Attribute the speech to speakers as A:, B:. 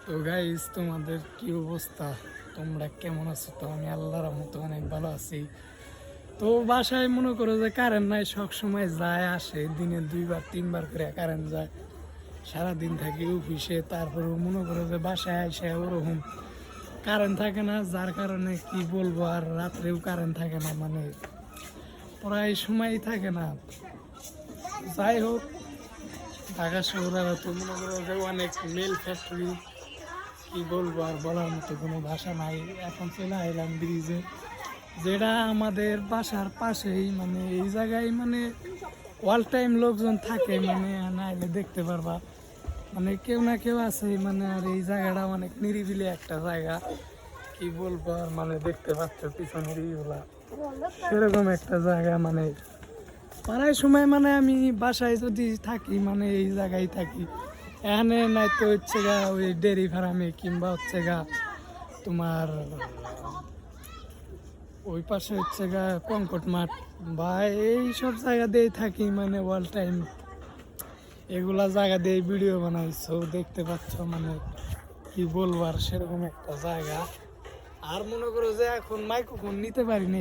A: তো গাইস, তোমাদের কি অবস্থা? তোমরা কেমন আছো? তো আমি আল্লাহর রহমতে অনেক ভালো আছি। তো বাসায় মনে করো যে কারেন্ট নাই, সব সময় যায় আসে, দিনে 2-3 বার করে কারেন্ট যায়। সারাদিন থাকি অফিসে, তারপরেও মনে করো যে বাসায় আসে ওরকম কারেন্ট থাকে না, যার কারণে কি বলবো, আর রাত্রেও কারেন্ট থাকে না, মানে প্রায় সময়ই থাকে না। যাই হোক, ঢাকা শহরে তো মনে করো যে অনেক মিল ফ্যাক্টরি, কি বলবো, আর বলার মতো কোনো ভাষা নাই। এখন চলে এলাম ব্রিজে, যেটা আমাদের বাসার পাশেই, মানে এই জায়গায় মানে অল টাইম লোকজন থাকে, মানে নাইলে দেখতে পারবা, মানে কেউ না কেউ আছে, মানে আর এই জায়গাটা অনেক নিরিবিলি একটা জায়গা, কি বলবো, আর মানে দেখতে পাচ্ছ পিছনের ইগুলা, সেরকম একটা জায়গা। মানে প্রায় সময় মানে আমি বাসায় যদি থাকি, মানে এই জায়গায় থাকি, এখানে নাই তো হচ্ছে গা ওই ডেয়ারি ফার্মে, কিংবা হচ্ছে গা তোমার ওই পাশে হচ্ছে গা কঙ্কট মাঠ, বা এই সব জায়গা দিয়ে থাকি, মানে অল টাইম এগুলা জায়গা দিয়ে ভিডিও বানাইছো, দেখতে পাচ্ছ, মানে কি বলবো, আর সেরকম একটা জায়গা। আর মনে করো যে এখন মাইক্রোফোন নিতে পারি না,